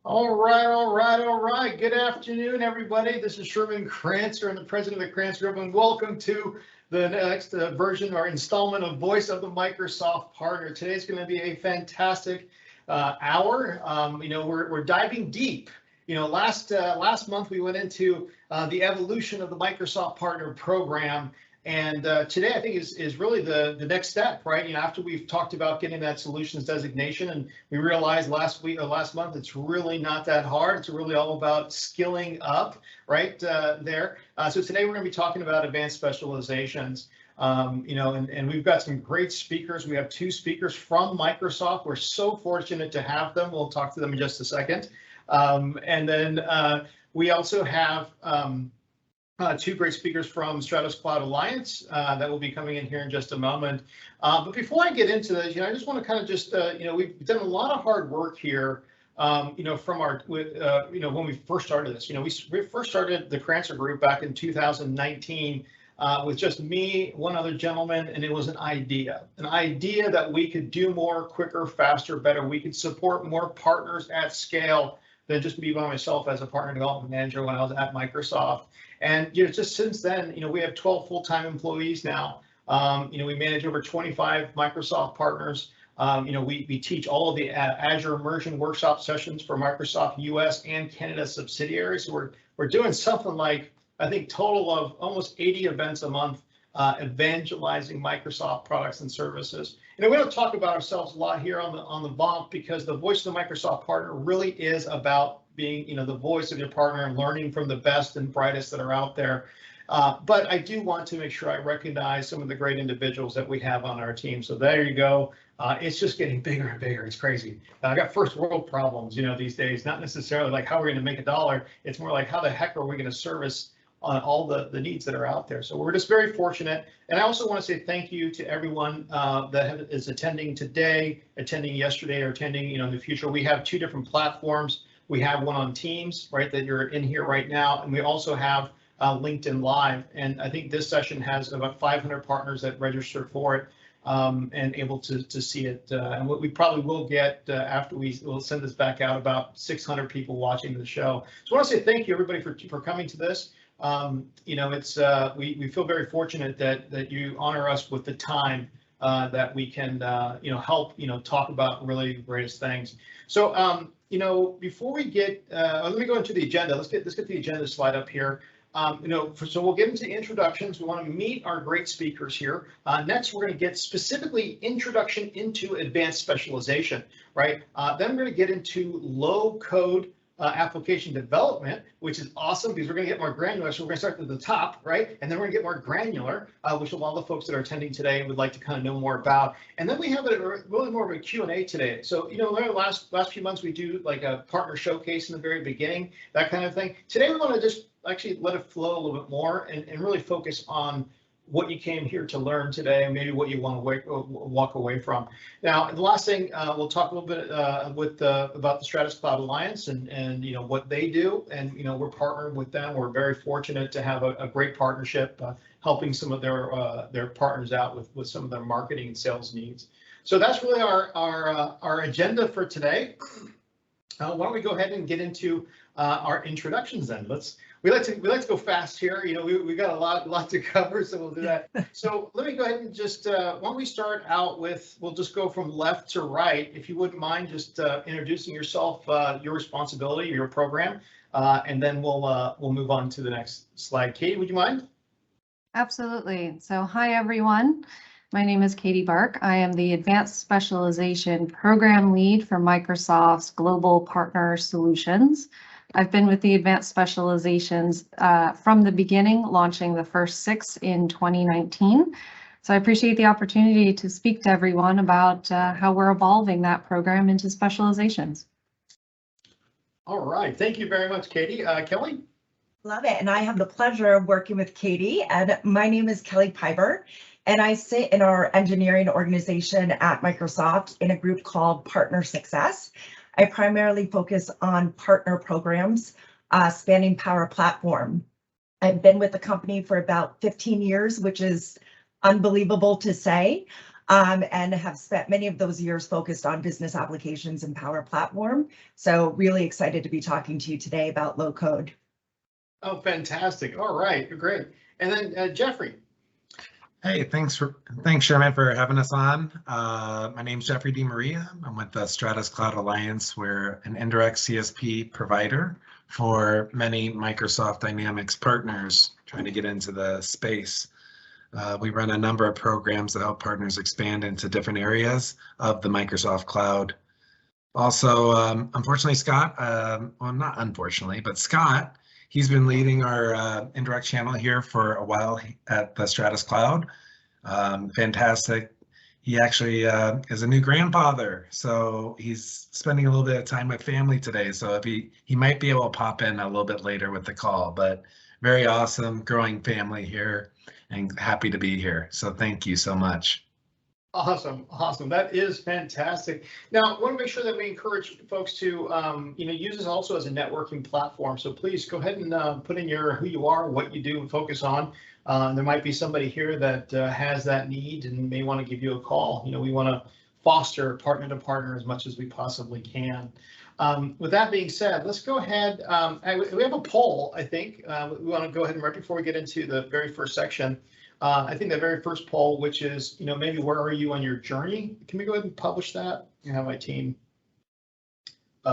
All right. Good afternoon, everybody. This is Sherman Crancer, and the president of the Crancer Group, and welcome to the next version or installment of Voice of the Microsoft Partner. Today's going to be a fantastic hour. We're diving deep. Last month we went into the evolution of the Microsoft Partner Program. And today, I think, is really the next step, right? After we've talked about getting that solutions designation, and we realized last month, it's really not that hard. It's really all about skilling up, right there. So today we're going to be talking about advanced specializations. And we've got some great speakers. We have two speakers from Microsoft. We're so fortunate to have them. We'll talk to them in just a second. And then we also have two great speakers from Stratos Cloud Alliance that will be coming in here in just a moment. But before I get into this, I just want to kind of just, we've done a lot of hard work here, from our, when we first started this. We first started the Crancer Group back in 2019 with just me, one other gentleman, and it was an idea that we could do more, quicker, faster, better. We could support more partners at scale than just me by myself as a partner development manager when I was at Microsoft. And just since then, we have 12 full-time employees now. We manage over 25 Microsoft partners. We teach all of the Azure immersion workshop sessions for Microsoft US and Canada subsidiaries. So we're doing something like, I think, total of almost 80 events a month, evangelizing Microsoft products and services. We don't talk about ourselves a lot here on the VOMP because the voice of the Microsoft partner really is about being, the voice of your partner and learning from the best and brightest that are out there. But I do want to make sure I recognize some of the great individuals that we have on our team. So there you go. It's just getting bigger and bigger. It's crazy. I got first world problems, these days, not necessarily like how we're going to make a dollar. It's more like how the heck are we going to service on all the needs that are out there. So we're just very fortunate. And I also want to say thank you to everyone that is attending today, attending yesterday, or attending in the future. We have two different platforms. We have one on Teams, right, that you're in here right now, and we also have LinkedIn Live. And I think this session has about 500 partners that registered for it and able to see it. And what we probably will get after we'll send this back out, about 600 people watching the show. So I want to say thank you, everybody, for coming to this. It's we feel very fortunate that you honor us with the time that we can help talk about really the greatest things. So before we get let me go into the agenda. Let's get the agenda slide up here. So we'll get into introductions. We want to meet our great speakers here. Next, we're going to get specifically introduction into advanced specialization, right? Then we're going to get into low code application development, which is awesome because we're going to get more granular. So we're going to start at the top, right? And then we're going to get more granular, which a lot of the folks that are attending today would like to kind of know more about. And then we have really more of a Q&A today. So, in the last few months, we do like a partner showcase in the very beginning, that kind of thing. Today, we want to just actually let it flow a little bit more and really focus on what you came here to learn today, and maybe what you want to walk away from. Now, the last thing, we'll talk a little bit about the Stratos Cloud Alliance and what they do, and we're partnering with them. We're very fortunate to have a great partnership, helping some of their partners out with some of their marketing and sales needs. So that's really our agenda for today. Why don't we go ahead and get into our introductions then? We like to go fast here. We got a lot to cover, so we'll do that. So let me go ahead and just why don't we start out with, we'll just go from left to right. If you wouldn't mind just introducing yourself, your responsibility, your program, and then we'll move on to the next slide. Katie, would you mind? Absolutely. So hi everyone. My name is Kellie Burke. I am the Advanced Specialization Program Lead for Microsoft's Global Partner Solutions. I've been with the Advanced Specializations from the beginning, launching the first 6 in 2019. So I appreciate the opportunity to speak to everyone about how we're evolving that program into specializations. All right. Thank you very much, Katie. Kellie? Love it. And I have the pleasure of working with Katie. And my name is Kellie Piber. And I sit in our engineering organization at Microsoft in a group called Partner Success. I primarily focus on partner programs spanning Power Platform. I've been with the company for about 15 years, which is unbelievable to say. and have spent many of those years focused on business applications and Power Platform. So really excited to be talking to you today about low code. Oh, fantastic. All right, great. And then Jeffrey. Hey, thanks Sherman for having us on. My name's Jeffrey DiMaria. I'm with the Stratos Cloud Alliance. We're an indirect CSP provider for many Microsoft Dynamics partners trying to get into the space. We run a number of programs that help partners expand into different areas of the Microsoft Cloud. Also, unfortunately, Scott, well, not unfortunately, but Scott, he's been leading our indirect channel here for a while at the Stratos Cloud. Fantastic. He actually is a new grandfather, so he's spending a little bit of time with family today. So if he might be able to pop in a little bit later with the call, but very awesome growing family here and happy to be here. So thank you so much. Awesome, awesome. That is fantastic. Now, I want to make sure that we encourage folks to, use this also as a networking platform. So please go ahead and put in who you are, what you do, and focus on. There might be somebody here that has that need and may want to give you a call. We want to foster partner to partner as much as we possibly can. With that being said, let's go ahead. We have a poll, I think. We want to go ahead and right before we get into the very first section. I think the very first poll, which is, maybe where are you on your journey? Can we go ahead and publish that? I have my team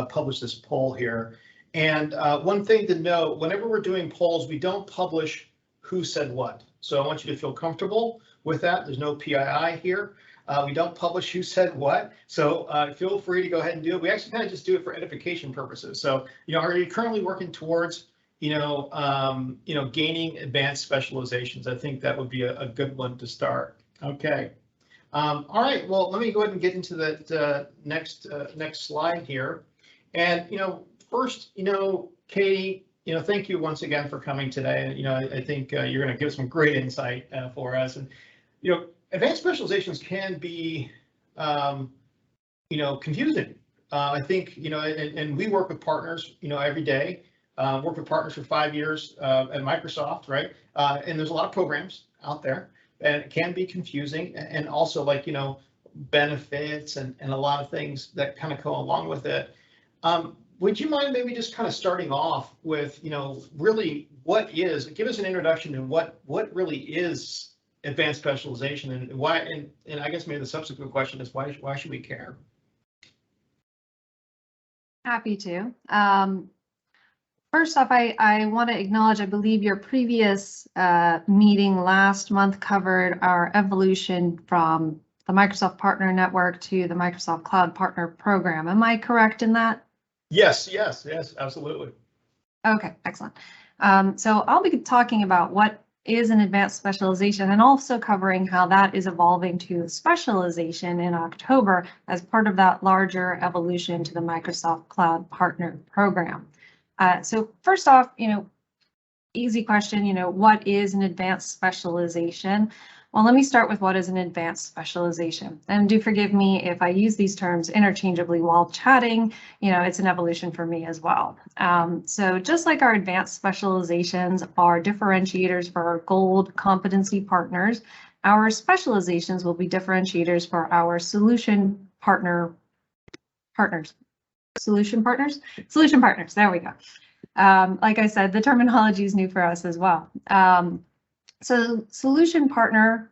publish this poll here. And one thing to note, whenever we're doing polls, we don't publish who said what. So I want you to feel comfortable with that. There's no PII here. We don't publish who said what. So feel free to go ahead and do it. We actually kind of just do it for edification purposes. So, are you currently working towards gaining advanced specializations? I think that would be a good one to start. Okay. All right. Well, let me go ahead and get into the next slide here. And first, Katie, thank you once again for coming today. I think you're going to give some great insight for us. And advanced specializations can be confusing. I think and we work with partners every day. Worked with partners for 5 years at Microsoft, right? And there's a lot of programs out there, and it can be confusing, and also benefits and a lot of things that kind of go along with it. Would you mind maybe just kind of starting off with, really give us an introduction to what really is advanced specialization and why, and I guess maybe the subsequent question is why should we care? Happy to. First off, I want to acknowledge, I believe your previous meeting last month covered our evolution from the Microsoft Partner Network to the Microsoft Cloud Partner Program. Am I correct in that? Yes, absolutely. Okay, excellent. So I'll be talking about what is an advanced specialization and also covering how that is evolving to specialization in October as part of that larger evolution to the Microsoft Cloud Partner Program. So first off, easy question, what is an advanced specialization? Well, let me start with what is an advanced specialization. And do forgive me if I use these terms interchangeably while chatting, it's an evolution for me as well. So just like our advanced specializations are differentiators for our Gould competency partners, our specializations will be differentiators for our solution partners. Solution partners, there we go. Like I said, the terminology is new for us as well. So solution partner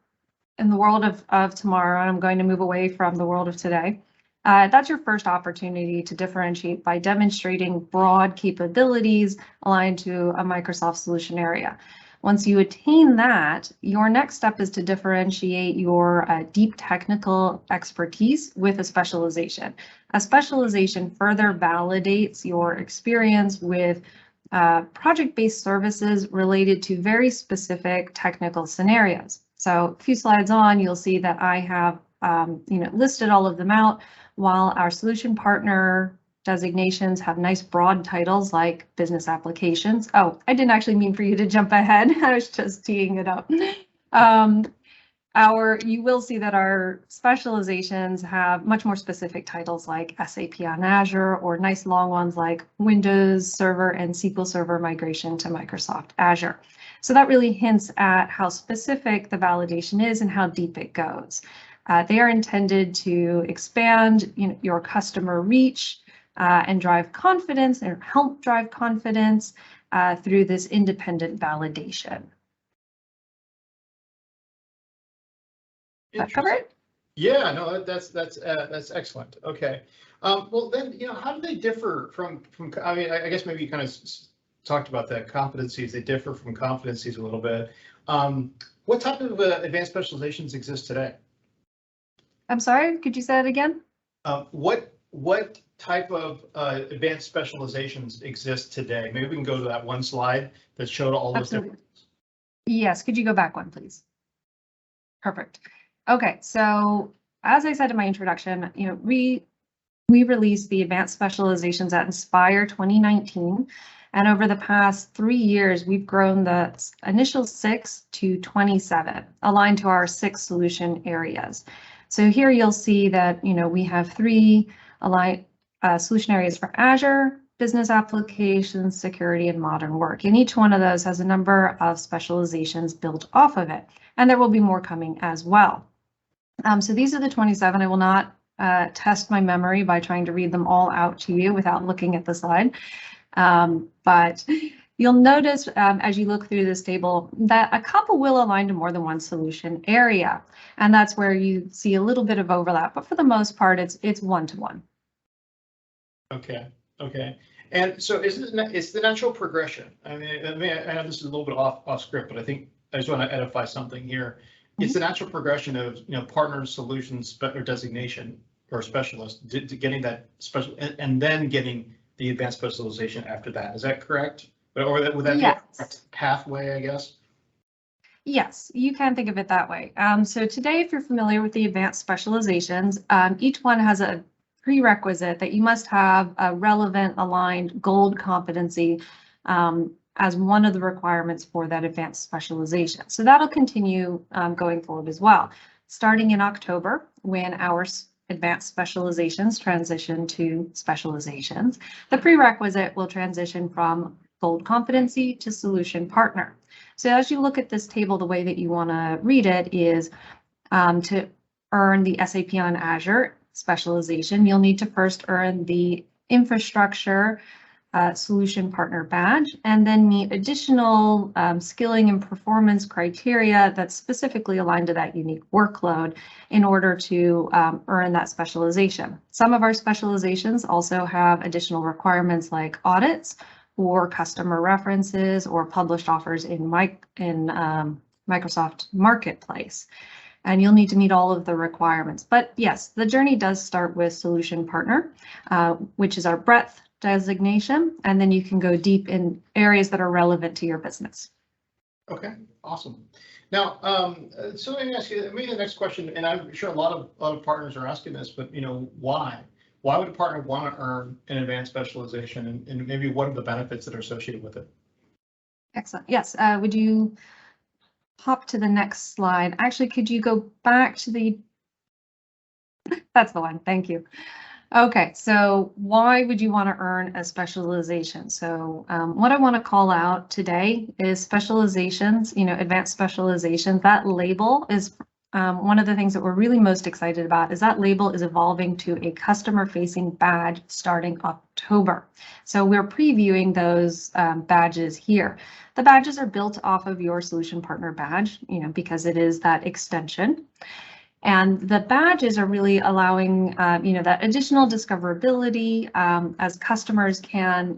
in the world of tomorrow, and I'm going to move away from the world of today. That's your first opportunity to differentiate by demonstrating broad capabilities aligned to a Microsoft solution area. Once you attain that, your next step is to differentiate your deep technical expertise with a specialization. A specialization further validates your experience with project-based services related to very specific technical scenarios. So a few slides on, you'll see that I have listed all of them out, while our solution partner designations have nice broad titles like business applications. Oh, I didn't actually mean for you to jump ahead. I was just teeing it up. You will see that our specializations have much more specific titles like SAP on Azure, or nice long ones like Windows Server and SQL Server migration to Microsoft Azure. So that really hints at how specific the validation is and how deep it goes. They are intended to expand your customer reach and drive confidence or help drive confidence through this independent validation. That cover it? Yeah, no, that's excellent. Okay. Well, then, how do they differ from, I mean, I guess maybe you kind of talked about that competencies. They differ from competencies a little bit. What type of advanced specializations exist today? I'm sorry, could you say that again? What type of advanced specializations exist today? Maybe we can go to that one slide that showed all those different. Yes, could you go back one, please? Perfect. Okay, so as I said in my introduction, we released the advanced specializations at Inspire 2019, and over the past 3 years, we've grown the initial 6 to 27, aligned to our 6 solution areas. So here you'll see that we have 3 aligned solution areas for Azure, business applications, security, and modern work. And each one of those has a number of specializations built off of it, and there will be more coming as well. So these are the 27. I will not test my memory by trying to read them all out to you without looking at the slide. But you'll notice as you look through this table that a couple will align to more than one solution area. And that's where you see a little bit of overlap. But for the most part, it's one-to-one. Okay. And so it's the natural progression. I mean, I know this is a little bit off script, but I think I just want to edify something here. It's the natural progression of partner solutions or designation or specialist to getting that special and then getting the advanced specialization after that. Is that correct? Or would that be a pathway, I guess? Yes, you can think of it that way. So today, if you're familiar with the advanced specializations, each one has a prerequisite that you must have a relevant, aligned Gould competency as one of the requirements for that advanced specialization. So that'll continue going forward as well. Starting in October, when our advanced specializations transition to specializations, the prerequisite will transition from Gould competency to solution partner. So as you look at this table, the way that you want to read it is to earn the SAP on Azure specialization, you'll need to first earn the infrastructure solution partner badge, and then meet additional skilling and performance criteria that's specifically aligned to that unique workload in order to earn that specialization. Some of our specializations also have additional requirements like audits or customer references or published offers in Microsoft Marketplace. And you'll need to meet all of the requirements. But yes, the journey does start with solution partner, which is our breadth designation, and then you can go deep in areas that are relevant to your business. Okay, awesome. Now, so let me ask you, maybe the next question, and I'm sure a lot of partners are asking this, but why? Why would a partner want to earn an advanced specialization, and maybe what are the benefits that are associated with it? Excellent. Yes. Would you hop to the next slide? Actually, could you go back to the? That's the one. Thank you. Okay, so why would you want to earn a specialization? So what I want to call out today is specializations, advanced specializations. That label is one of the things that we're really most excited about is that label is evolving to a customer-facing badge starting October. So we're previewing those badges here. The badges are built off of your solution partner badge, because it is that extension. And the badges are really allowing, that additional discoverability as customers can,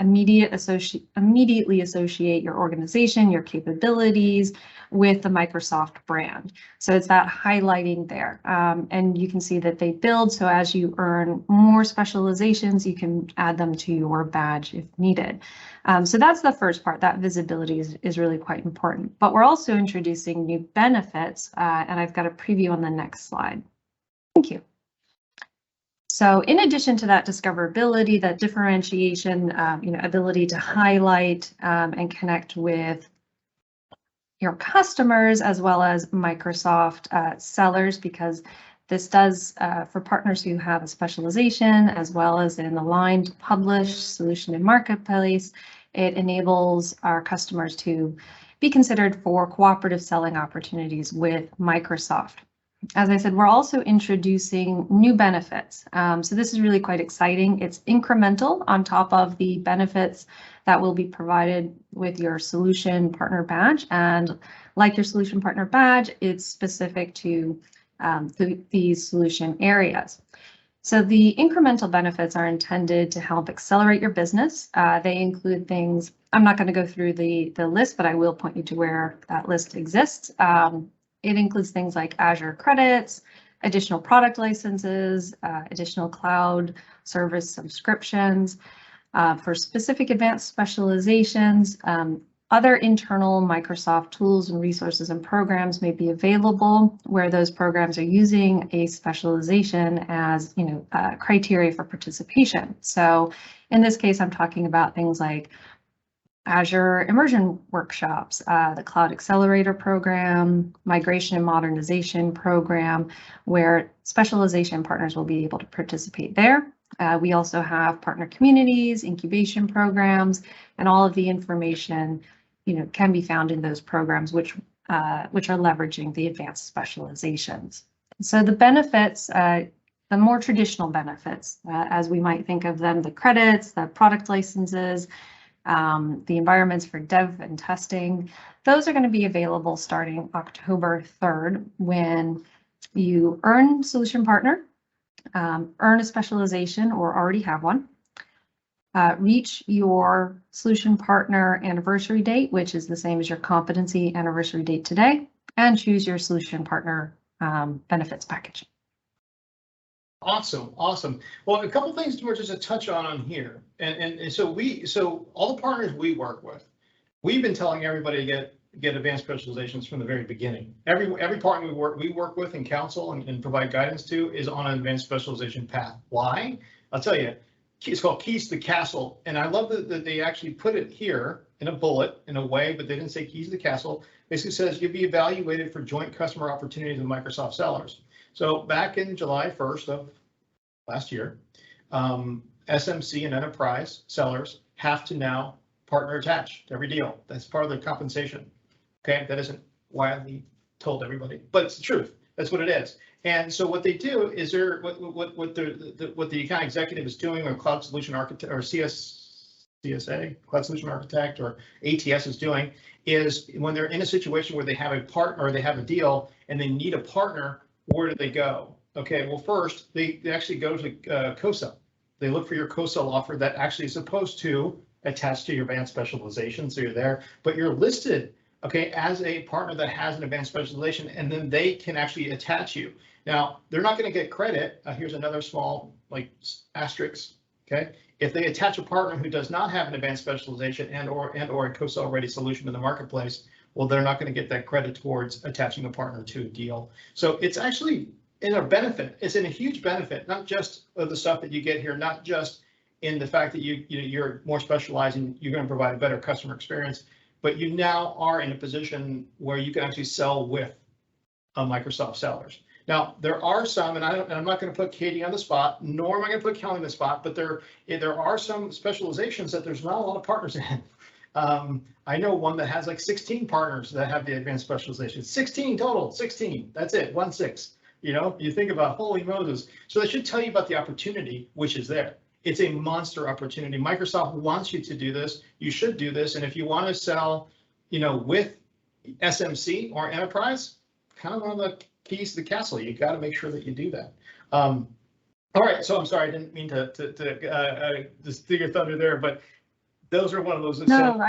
immediately associate your organization, your capabilities with the Microsoft brand. So it's that highlighting there. And you can see that they build. So as you earn more specializations, you can add them to your badge if needed. So that's the first part. That visibility is really quite important. But we're also introducing new benefits, and I've got a preview on the next slide. Thank you. So in addition to that discoverability, that differentiation, ability to highlight and connect with your customers as well as Microsoft sellers, because this does, for partners who have a specialization as well as an aligned published solution in Marketplace, it enables our customers to be considered for cooperative selling opportunities with Microsoft. as I said, we're also introducing new benefits. So this is really quite exciting. It's incremental on top of the benefits that will be provided with your solution partner badge. And like your solution partner badge, it's specific to these solution areas. So the incremental benefits are intended to help accelerate your business. They include things, I'm not going to go through the list, but I will point you to where that list exists. It includes things like Azure credits, additional product licenses, additional cloud service subscriptions, for specific advanced specializations. Other internal Microsoft tools and resources and programs may be available where those programs are using a specialization as, criteria for participation. So in this case, I'm talking about things like Azure immersion workshops, the Cloud Accelerator program, migration and modernization program, where specialization partners will be able to participate there. We also have partner communities, incubation programs, and all of the information can be found in those programs, which are leveraging the advanced specializations. So the benefits, the more traditional benefits, as we might think of them, the credits, the product licenses, the environments for dev and testing, those are going to be available starting October 3rd when you earn solution partner, earn a specialization or already have one, reach your solution partner anniversary date, which is the same as your competency anniversary date today, and choose your solution partner benefits package. Awesome, awesome. Well, a couple things we're just to touch on here, and so all the partners we work with, we've been telling everybody to get advanced specializations from the very beginning. Every partner we work with and counsel and provide guidance to is on an advanced specialization path. Why? I'll tell you. It's called Keys to the Castle, and I love that they actually put it here in a bullet in a way, but they didn't say Keys to the Castle. Basically says you'll be evaluated for joint customer opportunities with Microsoft sellers. So back in July 1st of last year, SMC and enterprise sellers have to now partner attach to every deal. That's part of their compensation. Okay, that isn't widely told everybody, but it's the truth. That's what it is. And so what they do is what the account executive is doing, or cloud solution architect, or CSA, cloud solution architect, or ATS is doing, is when they're in a situation where they have a partner or they have a deal and they need a partner, where do they go? Okay, well, first they actually go to co-sell. They look for your co-sell offer that actually is supposed to attach to your advanced specialization, so you're there, but you're listed, okay, as a partner that has an advanced specialization, and then they can actually attach you. Now, they're not going to get credit. Here's another small asterisk. Okay, if they attach a partner who does not have an advanced specialization and or a co-sell ready solution in the marketplace, well, they're not going to get that credit towards attaching a partner to a deal. So it's actually in a benefit. It's in a huge benefit, not just of the stuff that you get here, not just in the fact that you're more specialized and you're going to provide a better customer experience, but you now are in a position where you can actually sell with Microsoft sellers. Now, there are some, and I'm not going to put Katie on the spot, nor am I going to put Kellie on the spot, but there are some specializations that there's not a lot of partners in. I know one that has like 16 partners that have the advanced specialization. 16 total, 16. That's it, 1-6. You think about, holy Moses. So that should tell you about the opportunity, which is there. It's a monster opportunity. Microsoft wants you to do this. You should do this. And if you want to sell, with SMC or enterprise, kind of one of the keys to the castle. You got to make sure that you do that. All right. So I'm sorry, I didn't mean to just steal your thunder there, but those are one of those. No,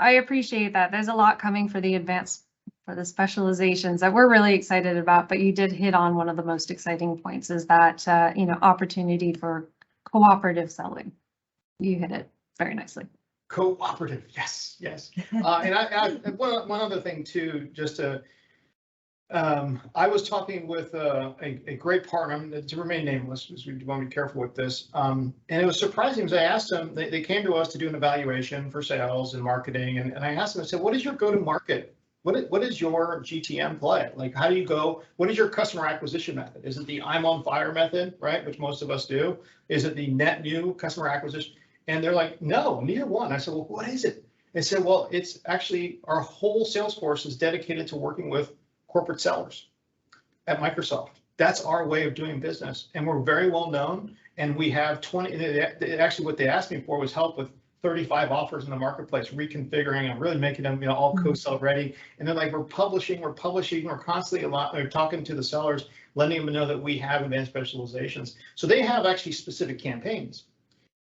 I appreciate that. There's a lot coming for the specializations that we're really excited about, but you did hit on one of the most exciting points, is that, opportunity for cooperative selling. You hit it very nicely. Cooperative, yes. And I one other thing too, just to, I was talking with a great partner, to remain nameless, because we want to be careful with this. And it was surprising because I asked them, they came to us to do an evaluation for sales and marketing. And I asked them, I said, what is your go-to-market? What is your GTM play? Like, how do you go? What is your customer acquisition method? Is it the I'm on fire method, right? Which most of us do. Is it the net new customer acquisition? And they're like, no, neither one. I said, well, what is it? They said, well, it's actually our whole sales force is dedicated to working with corporate sellers. at Microsoft. That's our way of doing business, and we're very well known. And we have 20. Actually, what they asked me for was help with 35 offers in the marketplace, reconfiguring and really making them, all co-sell ready. And they're like, we're publishing, we're constantly they're talking to the sellers, letting them know that we have advanced specializations. So they have actually specific campaigns.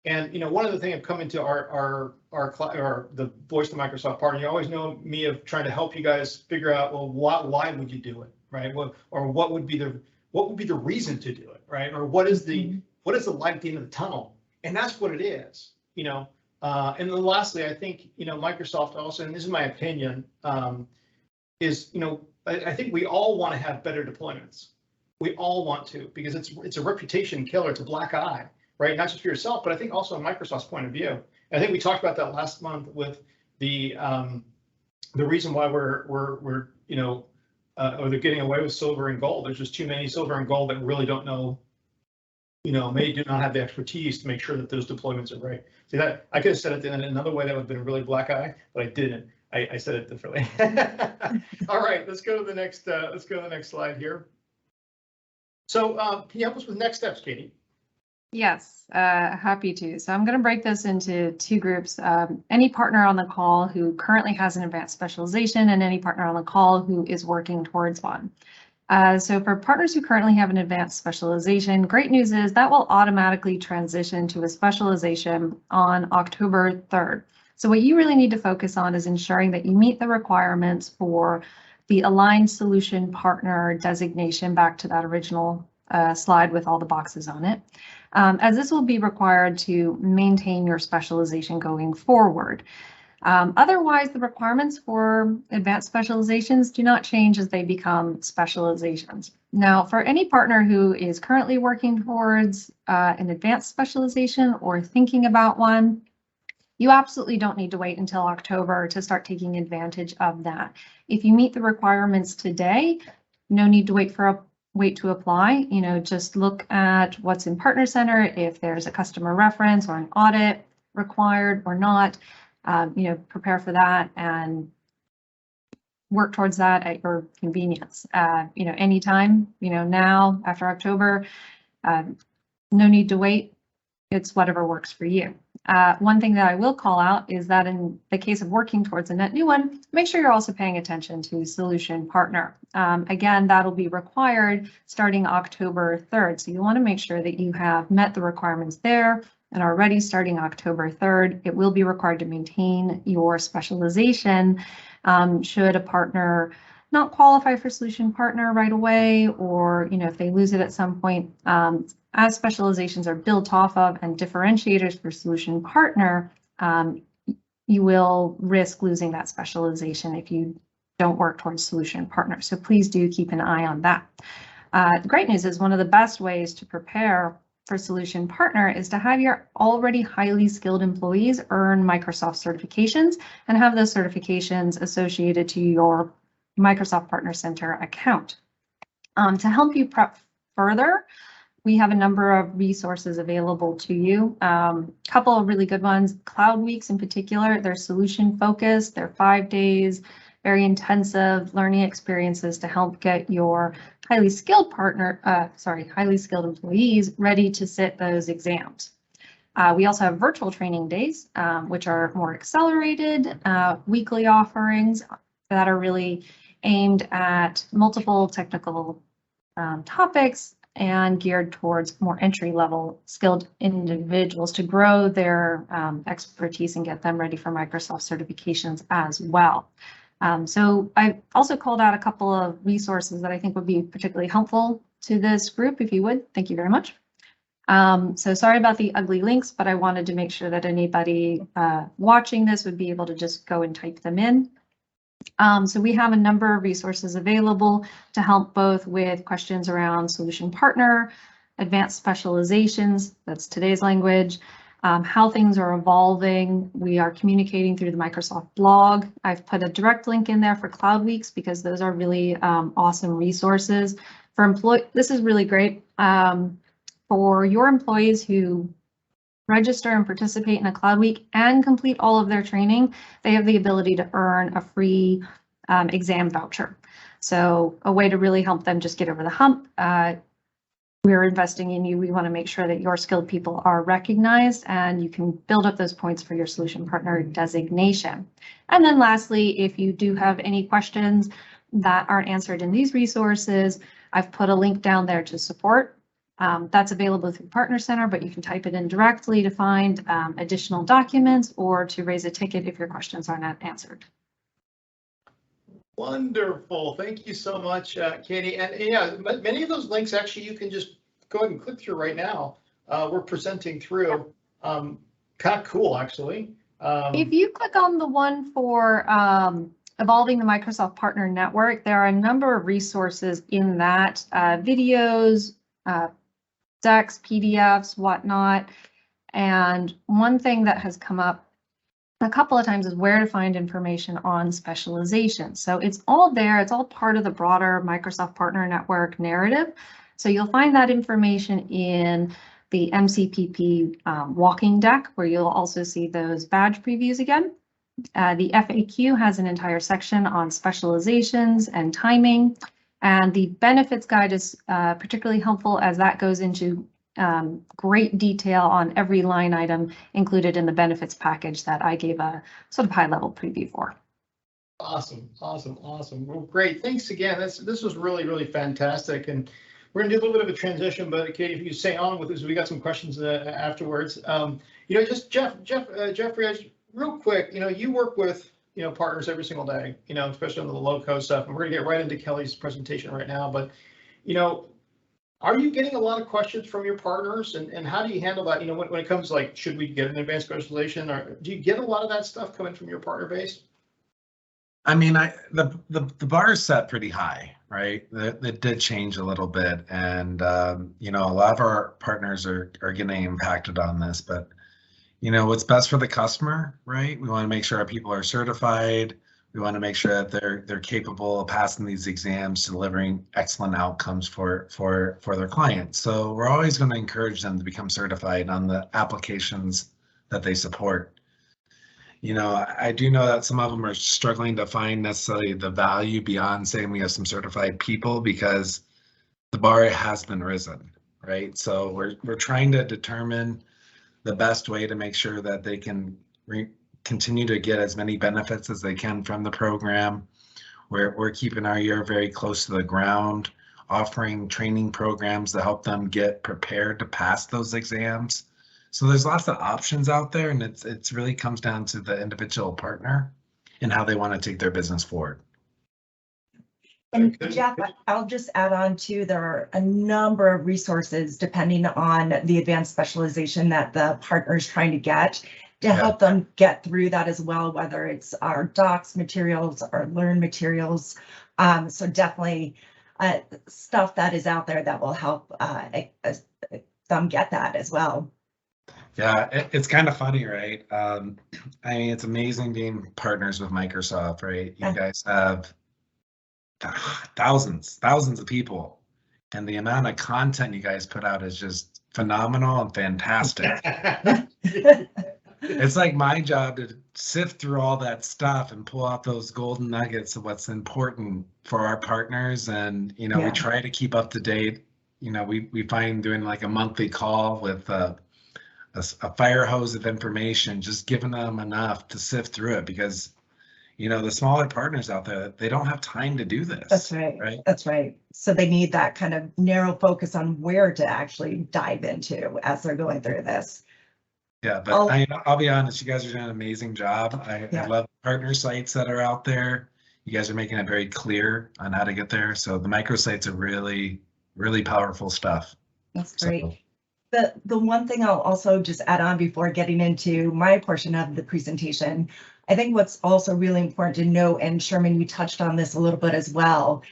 And one of the things I've come into our the Voice of Microsoft partner, you always know me of trying to help you guys figure out, well, why would you do it, right? Or what would be the reason to do it, right? Or what is the light at the end of the tunnel? And that's what it is, And then lastly, I think Microsoft also, and this is my opinion, is I think we all want to have better deployments. We all want to, because it's a reputation killer. It's a black eye. Right, not just for yourself, but I think also in Microsoft's point of view. And I think we talked about that last month with the reason why or they're getting away with silver and gold. There's just too many silver and gold that really don't know, may do not have the expertise to make sure that those deployments are right. See that I could have said it in another way that would have been a really black eye, but I didn't. I said it differently. All right, let's go to the next. Let's go to the next slide here. So can you help us with next steps, Katie? Yes, happy to. So I'm going to break this into two groups. Any partner on the call who currently has an advanced specialization and any partner on the call who is working towards one. So for partners who currently have an advanced specialization, great news is that will automatically transition to a specialization on October 3rd. So what you really need to focus on is ensuring that you meet the requirements for the aligned solution partner designation, back to that original slide with all the boxes on it, as this will be required to maintain your specialization going forward. Otherwise, the requirements for advanced specializations do not change as they become specializations. Now, for any partner who is currently working towards an advanced specialization or thinking about one, you absolutely don't need to wait until October to start taking advantage of that. If you meet the requirements today, no need to wait to apply. Just look at what's in Partner Center, if there's a customer reference or an audit required or not, prepare for that and work towards that at your convenience. Anytime, now after October, no need to wait. It's whatever works for you. One thing that I will call out is that in the case of working towards a net new one, make sure you're also paying attention to solution partner. Again, that'll be required starting October 3rd. So you want to make sure that you have met the requirements there and are ready starting October 3rd. It will be required to maintain your specialization should a partner not qualify for solution partner right away, or if they lose it at some point. As specializations are built off of and differentiators for solution partner, you will risk losing that specialization if you don't work towards solution partner. So please do keep an eye on that. The great news is one of the best ways to prepare for solution partner is to have your already highly skilled employees earn Microsoft certifications and have those certifications associated to your Microsoft Partner Center account. To help you prep further, we have a number of resources available to you. Couple of really good ones. Cloud Weeks in particular, they're solution focused. They're 5 days, very intensive learning experiences to help get your highly skilled employees ready to sit those exams. We also have virtual training days, which are more accelerated, weekly offerings that are really aimed at multiple technical topics and geared towards more entry-level skilled individuals to grow their expertise and get them ready for Microsoft certifications as well. So I also called out a couple of resources that I think would be particularly helpful to this group, if you would. Thank you very much. So sorry about the ugly links, but I wanted to make sure that anybody watching this would be able to just go and type them in. So we have a number of resources available to help both with questions around solution partner, advanced specializations, that's today's language, how things are evolving. We are communicating through the Microsoft blog. I've put a direct link in there for Cloud Weeks because those are really awesome resources. This is really great for your employees who register and participate in a Cloud Week and complete all of their training. They have the ability to earn a free exam voucher. So a way to really help them just get over the hump. We're investing in you. We want to make sure that your skilled people are recognized and you can build up those points for your solution partner designation. And then lastly, if you do have any questions that aren't answered in these resources, I've put a link down there to support. That's available through Partner Center, but you can type it in directly to find additional documents or to raise a ticket if your questions are not answered. Wonderful. Thank you so much, Katie. And yeah, many of those links, actually, you can just go ahead and click through right now. We're presenting through. Kind of cool, actually. If you click on the one for evolving the Microsoft Partner Network, there are a number of resources in that, videos, decks, PDFs, whatnot. And one thing that has come up a couple of times is where to find information on specialization. So it's all there. It's all part of the broader Microsoft Partner Network narrative. So you'll find that information in the MCPP walking deck, where you'll also see those badge previews again. The FAQ has an entire section on specializations and timing. And the benefits guide is particularly helpful as that goes into great detail on every line item included in the benefits package that I gave a sort of high-level preview for. Awesome, awesome, awesome. Well, great. Thanks again. This was really, really fantastic. And we're going to do a little bit of a transition, but Katie, if you stay on with us, we got some questions afterwards. Just Jeffrey, real quick, you work with, partners every single day, especially on the low-code stuff. And we're going to get right into Kellie's presentation right now. But, are you getting a lot of questions from your partners, and how do you handle that? When it comes like, should we get an advanced specialization, or do you get a lot of that stuff coming from your partner base? I mean, the bar is set pretty high, right? It did change a little bit, and a lot of our partners are getting impacted on this. But what's best for the customer, right? We want to make sure our people are certified. We want to make sure that they're capable of passing these exams, delivering excellent outcomes for their clients. So we're always going to encourage them to become certified on the applications that they support. I do know that some of them are struggling to find necessarily the value beyond saying we have some certified people, because the bar has been risen, right? So we're trying to determine the best way to make sure that they can continue to get as many benefits as they can from the program. We're keeping our ear very close to the ground, offering training programs to help them get prepared to pass those exams. So there's lots of options out there, and it's really comes down to the individual partner and how they want to take their business forward. And Jeff, I'll just add on too, there are a number of resources depending on the advanced specialization that the partner is trying to get to help them get through that as well, whether it's our docs materials or learn materials. So definitely stuff that is out there that will help them get that as well. Yeah, it's kind of funny, right? I mean, it's amazing being partners with Microsoft, right? You guys have thousands of people, and the amount of content you guys put out is just phenomenal and fantastic. It's like my job to sift through all that stuff and pull out those golden nuggets of what's important for our partners. And, we try to keep up to date. We find doing like a monthly call with a fire hose of information, just giving them enough to sift through it, because, the smaller partners out there, they don't have time to do this. That's right. That's right. So they need that kind of narrow focus on where to actually dive into as they're going through this. Yeah, but I'll be honest, you guys are doing an amazing job. I love partner sites that are out there. You guys are making it very clear on how to get there. So the microsites are really, really powerful stuff. That's great. So, the one thing I'll also just add on before getting into my portion of the presentation, I think what's also really important to note, and Sherman, you touched on this a little bit as well,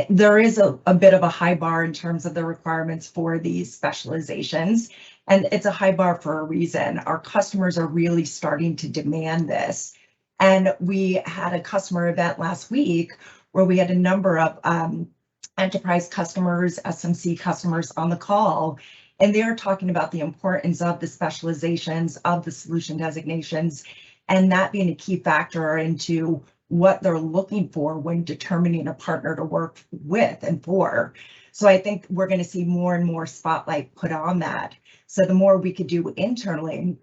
there is a bit of a high bar in terms of the requirements for these specializations. And it's a high bar for a reason. Our customers are really starting to demand this. And we had a customer event last week where we had a number of enterprise customers, SMC customers on the call, and they're talking about the importance of the specializations, of the solution designations, and that being a key factor into what they're looking for when determining a partner to work with and for. So I think we're going to see more and more spotlight put on that. So the more we could do internally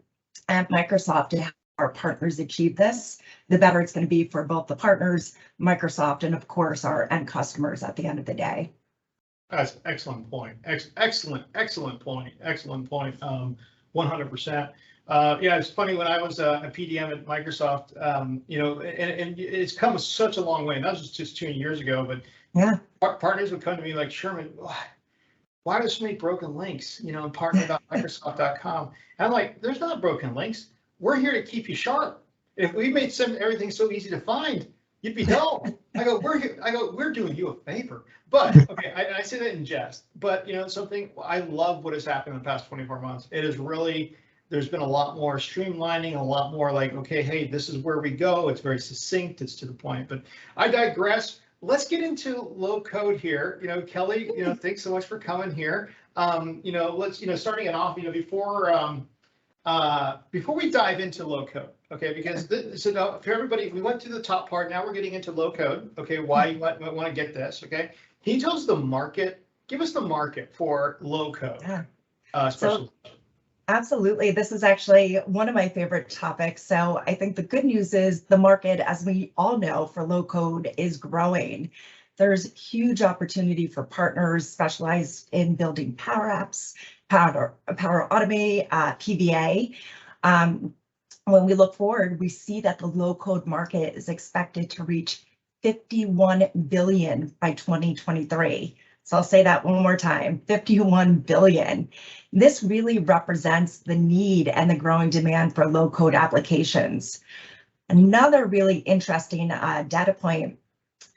at Microsoft to help our partners achieve this, the better it's going to be for both the partners, Microsoft, and of course our end customers at the end of the day. That's an excellent point. Excellent point. 100%. Yeah, it's funny when I was a PDM at Microsoft, you know, and it's come such a long way. And that was just 2 years ago, but yeah, partners would come to me like, Sherman, why are so many broken links, you know, in partner.microsoft.com? And I'm like, there's not broken links. We're here to keep you sharp. If we made everything so easy to find, you'd be dull. I go, we're doing you a favor. But okay, I say that in jest. But you know, something I love what has happened in the past 24 months. It is really, there's been a lot more streamlining, a lot more like, okay, hey, this is where we go. It's very succinct. It's to the point. But I digress. Let's get into low code here. You know, Kellie, you know, thanks so much for coming here. You know, let's, you know, starting it off, you know, before we dive into low code, okay, because so now for everybody, we went to the top part, now we're getting into low code, okay, why you might want to get this, okay? Can you tell us the market, give us the market for low code? Yeah. So, absolutely. This is actually one of my favorite topics. So I think the good news is the market, as we all know, for low code is growing. There's huge opportunity for partners specialized in building Power Apps, Power Automate, PVA. When we look forward, we see that the low code market is expected to reach 51 billion by 2023. So I'll say that one more time, 51 billion. This really represents the need and the growing demand for low code applications. Another really interesting data point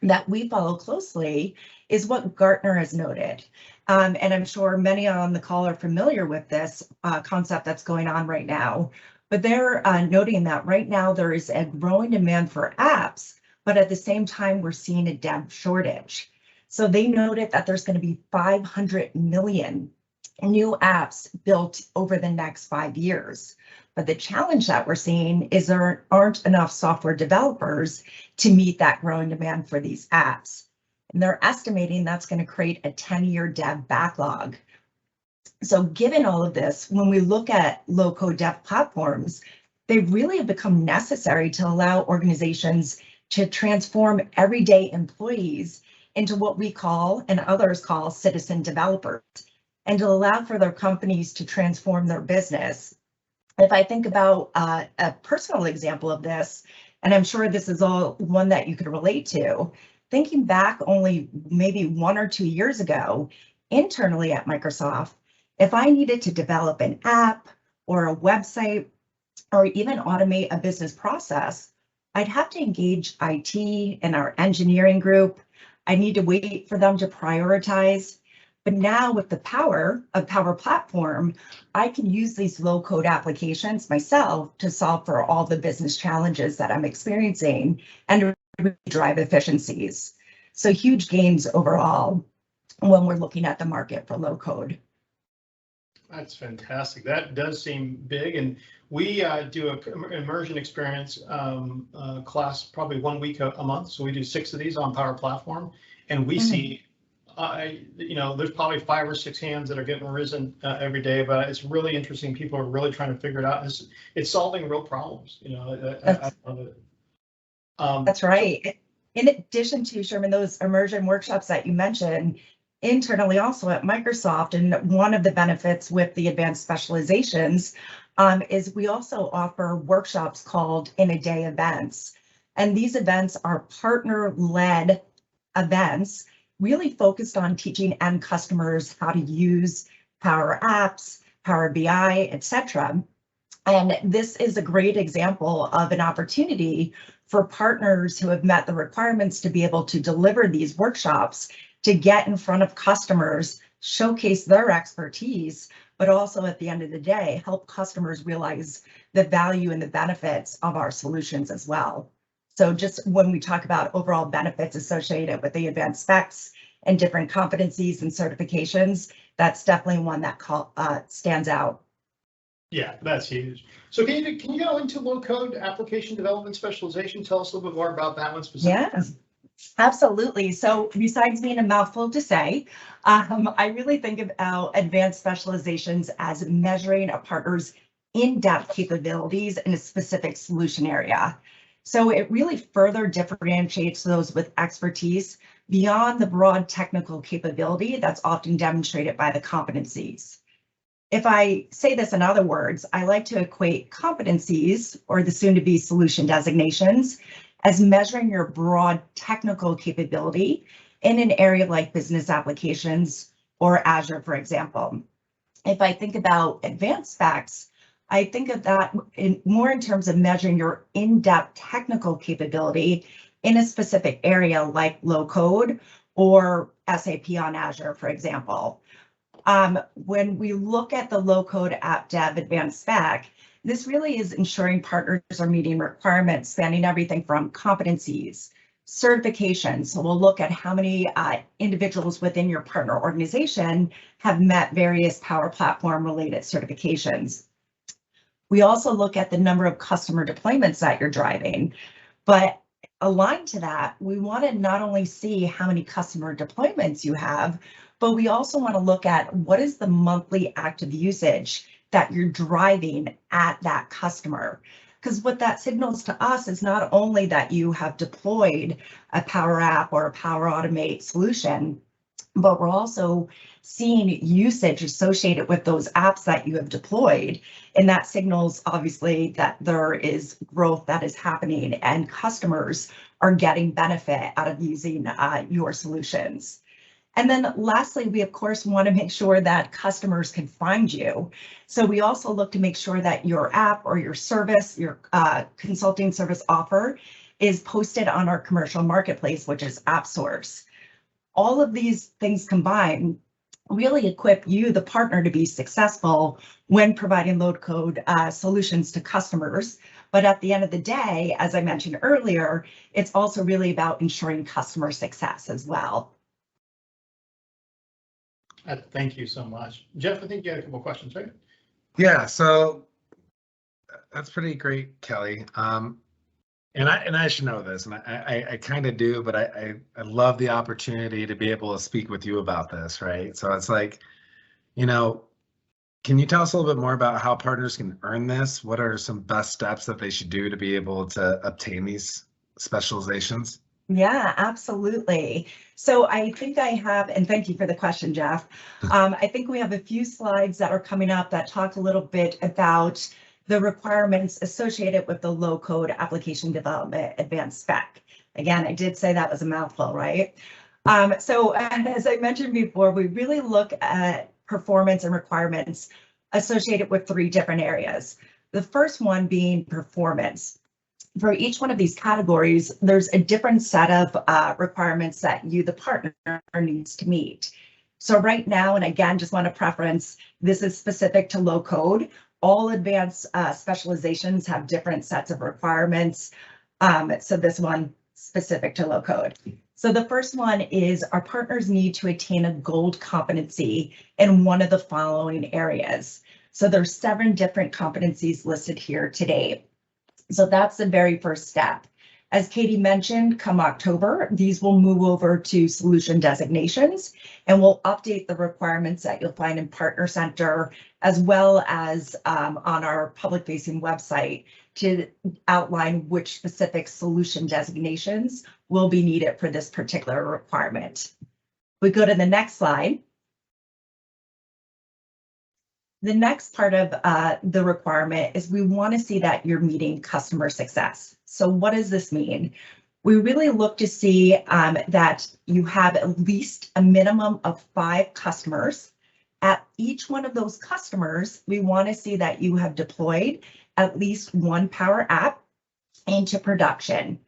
that we follow closely is what Gartner has noted. And I'm sure many on the call are familiar with this concept that's going on right now, but they're noting that right now there is a growing demand for apps, but at the same time, we're seeing a dev shortage. So they noted that there's going to be 500 million new apps built over the next 5 years. But the challenge that we're seeing is there aren't enough software developers to meet that growing demand for these apps. And they're estimating that's going to create a 10-year dev backlog. So given all of this, when we look at low-code dev platforms, they really have become necessary to allow organizations to transform everyday employees into what we call and others call citizen developers, and to allow for their companies to transform their business. If I think about a personal example of this, and I'm sure this is all one that you could relate to, thinking back only maybe 1 or 2 years ago, internally at Microsoft, if I needed to develop an app or a website or even automate a business process, I'd have to engage IT and our engineering group. I need to wait for them to prioritize. But now with the power of Power Platform, I can use these low code applications myself to solve for all the business challenges that I'm experiencing and drive efficiencies. So huge gains overall when we're looking at the market for low code. that's fantastic. That does seem big. And we do an immersion experience class probably 1 week a month. So we do 6 of these on Power Platform, and we see you know, there's probably 5 or 6 hands that are getting risen every day, but it's really interesting. People are really trying to figure it out. It's solving real problems. You know, I love it. That's right. In addition to, Sherman, those immersion workshops that you mentioned, internally also at Microsoft, and one of the benefits with the advanced specializations is we also offer workshops called in-a-day events. And these events are partner-led events really focused on teaching end customers how to use Power Apps, Power BI, etc. And this is a great example of an opportunity for partners who have met the requirements to be able to deliver these workshops, to get in front of customers, showcase their expertise, but also at the end of the day, help customers realize the value and the benefits of our solutions as well. So just when we talk about overall benefits associated with the advanced specs and different competencies and certifications, that's definitely one that stands out. Yeah, that's huge. So can you go into low code application development specialization? Tell us a little bit more about that one specifically. Yes, absolutely. So besides being a mouthful to say, I really think about advanced specializations as measuring a partner's in-depth capabilities in a specific solution area. So it really further differentiates those with expertise beyond the broad technical capability that's often demonstrated by the competencies. If I say this in other words, I like to equate competencies, or the soon-to-be solution designations, as measuring your broad technical capability in an area like business applications or Azure, for example. If I think about advanced specs, I think of that more in terms of measuring your in-depth technical capability in a specific area like low code or SAP on Azure, for example. When we look at the low code app dev advanced spec, this really is ensuring partners are meeting requirements spanning everything from competencies, certifications. So we'll look at how many individuals within your partner organization have met various Power Platform related certifications. We also look at the number of customer deployments that you're driving, but aligned to that, we want to not only see how many customer deployments you have, but we also want to look at what is the monthly active usage that you're driving at that customer. Because what that signals to us is not only that you have deployed a Power App or a Power Automate solution, but we're also seeing usage associated with those apps that you have deployed. And that signals obviously that there is growth that is happening and customers are getting benefit out of using your solutions. And then lastly, we of course want to make sure that customers can find you. So we also look to make sure that your app or your service, your consulting service offer is posted on our commercial marketplace, which is AppSource. All of these things combined really equip you, the partner, to be successful when providing low code solutions to customers. But at the end of the day, as I mentioned earlier, it's also really about ensuring customer success as well. Thank you so much. Jeff, I think you had a couple of questions, right? Yeah, so that's pretty great, Kelly. And I should know this, and I kind of do, but I love the opportunity to be able to speak with you about this, right? So it's like, you know, can you tell us a little bit more about how partners can earn this? What are some best steps that they should do to be able to obtain these specializations? Yeah, absolutely. So I think I have, and thank you for the question, Jeff. I think we have a few slides that are coming up that talk a little bit about the requirements associated with the low code application development advanced spec. Again, I did say that was a mouthful, right? So as I mentioned before, we really look at performance and requirements associated with three different areas. The first one being performance. For each one of these categories, there's a different set of requirements that you, the partner, needs to meet. So right now, and again, just want to preference, this is specific to low code. All advanced specializations have different sets of requirements. So this one specific to low code. So the first one is our partners need to attain a Gould competency in one of the following areas. So there's 7 different competencies listed here today. So that's the very first step. As Katie mentioned, come October, these will move over to solution designations, and we'll update the requirements that you'll find in Partner Center, as well as on our public-facing website, to outline which specific solution designations will be needed for this particular requirement. We go to the next slide. The next part of the requirement is we want to see that you're meeting customer success. So what does this mean? We really look to see that you have at least a minimum of 5 customers. At each one of those customers, we want to see that you have deployed at least one Power App into production.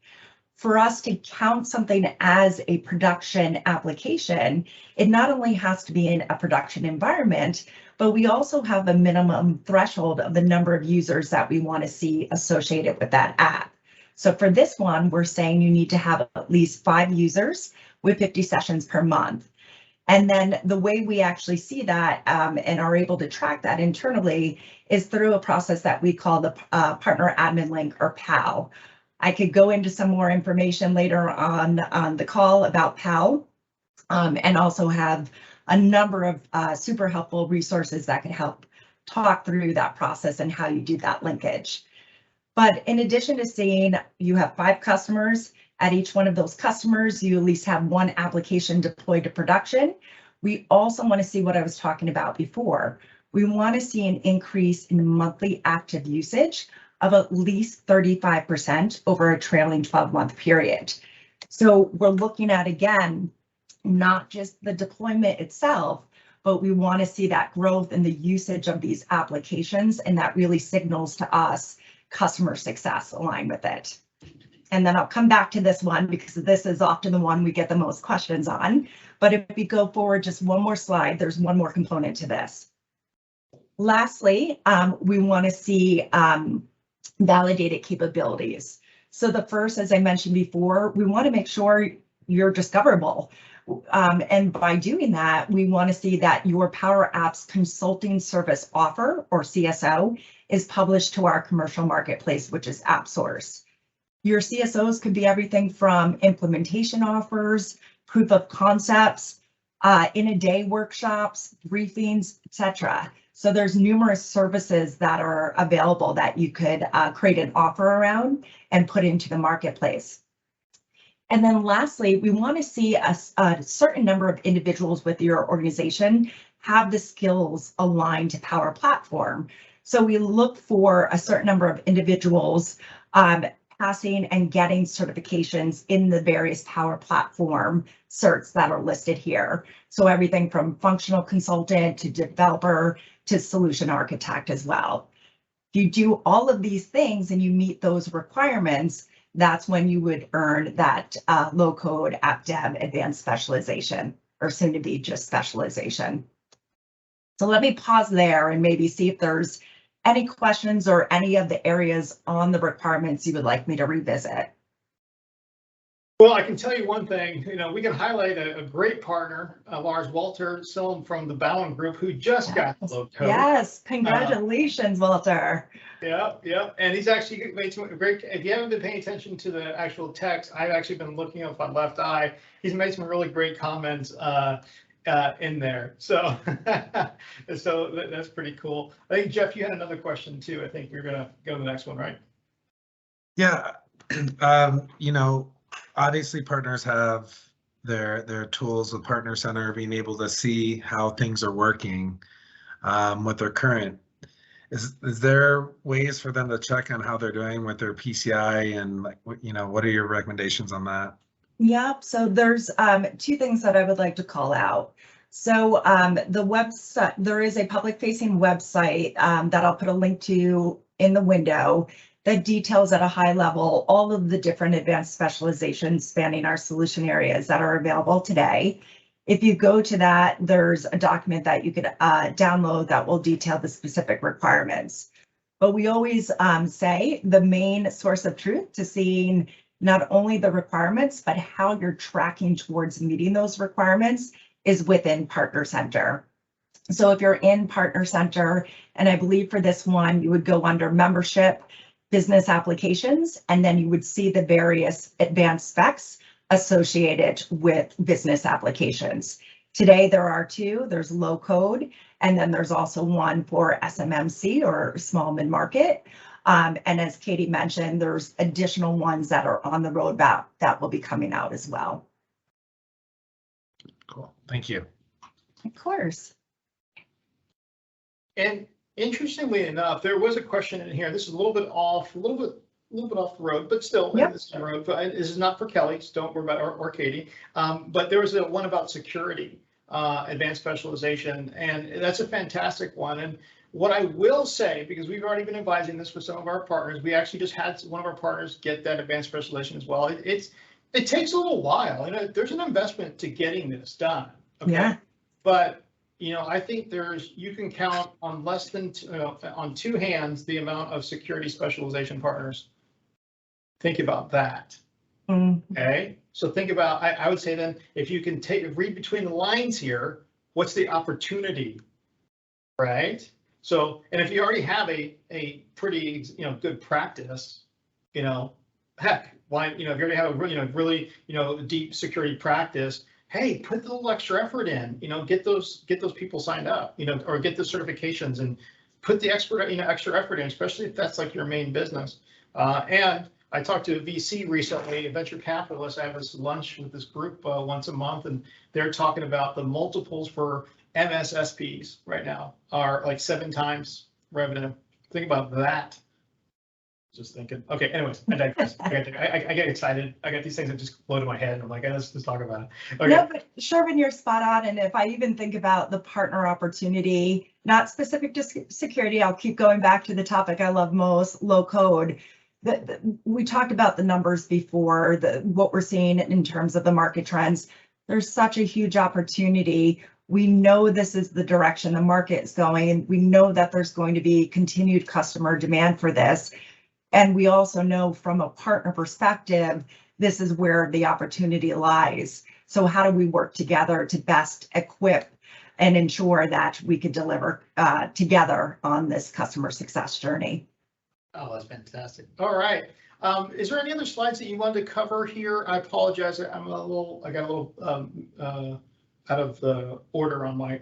For us to count something as a production application, it not only has to be in a production environment, but we also have a minimum threshold of the number of users that we want to see associated with that app. So for this one, we're saying you need to have at least 5 users with 50 sessions per month. And then the way we actually see that and are able to track that internally is through a process that we call the Partner Admin Link, or PAL. I could go into some more information later on the call about PAL, and also have a number of super helpful resources that can help talk through that process and how you do that linkage. But in addition to seeing you have 5 customers, at each one of those customers, you at least have 1 application deployed to production. We also want to see what I was talking about before. We want to see an increase in monthly active usage of at least 35% over a trailing 12-month period. So we're looking at, again, not just the deployment itself, but we want to see that growth in the usage of these applications, and that really signals to us customer success aligned with it. And then I'll come back to this one because this is often the one we get the most questions on. But if we go forward just one more slide, there's one more component to this. Lastly, we want to see validated capabilities. So the first, as I mentioned before, we want to make sure you're discoverable. And by doing that, we want to see that your Power Apps Consulting Service Offer, or CSO, is published to our commercial marketplace, which is AppSource. Your CSOs could be everything from implementation offers, proof of concepts, in-a-day workshops, briefings, etc. So there's numerous services that are available that you could create an offer around and put into the marketplace. And then lastly, we want to see a certain number of individuals with your organization have the skills aligned to Power Platform. So we look for a certain number of individuals passing and getting certifications in the various Power Platform certs that are listed here. So everything from functional consultant to developer to solution architect as well. If you do all of these things and you meet those requirements, that's when you would earn that low-code app dev advanced specialization, or soon to be just specialization. So let me pause there and maybe see if there's any questions or any of the areas on the requirements you would like me to revisit. Well, I can tell you one thing, we can highlight a great partner, Lars Walter Silm from the Bowen Group, who just got the low code. Yes, congratulations, Walter. Yeah, and he's actually made some great, if you haven't been paying attention to the actual text, I've actually been looking up on Left Eye. He's made some really great comments in there. So, so that's pretty cool. I think, Jeff, you had another question too. I think you're going to go to the next one, right? Yeah, obviously partners have their tools with Partner Center, being able to see how things are working with their current. Is there ways for them to check on how they're doing with their PCI, and what are your recommendations on that? Yep, so there's 2 things that I would like to call out. So the website, there is a public facing website that I'll put a link to in the window that details at a high level all of the different advanced specializations spanning our solution areas that are available today. If you go to that, there's a document that you could download that will detail the specific requirements. But we always say the main source of truth to seeing not only the requirements, but how you're tracking towards meeting those requirements is within Partner Center. So if you're in Partner Center, and I believe for this one, you would go under membership, business applications, and then you would see the various advanced specs associated with business applications. Today, there are 2. There's low code, and then there's also one for SMMC, or small mid-market. And as Katie mentioned, there's additional ones that are on the roadmap that will be coming out as well. Cool, thank you. Of course. And interestingly enough, there was a question in here. This is a little bit off the road, but still in the same road. This is not for Kelly, so don't worry about it, or Katie. But there was one about security, advanced specialization, and that's a fantastic one. And what I will say, because we've already been advising this with some of our partners, we actually just had one of our partners get that advanced specialization as well. It takes a little while, and there's an investment to getting this done. Okay? Yeah. But I think you can count on less than on 2 hands the amount of security specialization partners. Think about that. Okay, so think about, I would say then, if you can read between the lines here, what's the opportunity, right? So, and if you already have a pretty, good practice, heck, why, if you already have a really, deep security practice, hey, put a little extra effort in, get those people signed up, or get the certifications and put the extra effort in, especially if that's like your main business. And I talked to a VC recently, a venture capitalist. I have this lunch with this group once a month, and they're talking about the multiples for MSSPs right now are like 7 times revenue. Think about that. Just thinking. Okay, anyways, I digress. I get excited. I got these things that just blow to my head. I'm like, let's talk about it. Okay. No, but Sherman, you're spot on. And if I even think about the partner opportunity, not specific to security, I'll keep going back to the topic I love most, low code. We talked about the numbers before, what we're seeing in terms of the market trends. There's such a huge opportunity. We know this is the direction the market is going, and we know that there's going to be continued customer demand for this. And we also know from a partner perspective, this is where the opportunity lies. So how do we work together to best equip and ensure that we could deliver together on this customer success journey? Oh, that's fantastic. All right. Is there any other slides that you wanted to cover here? I apologize. I got a little out of the order on my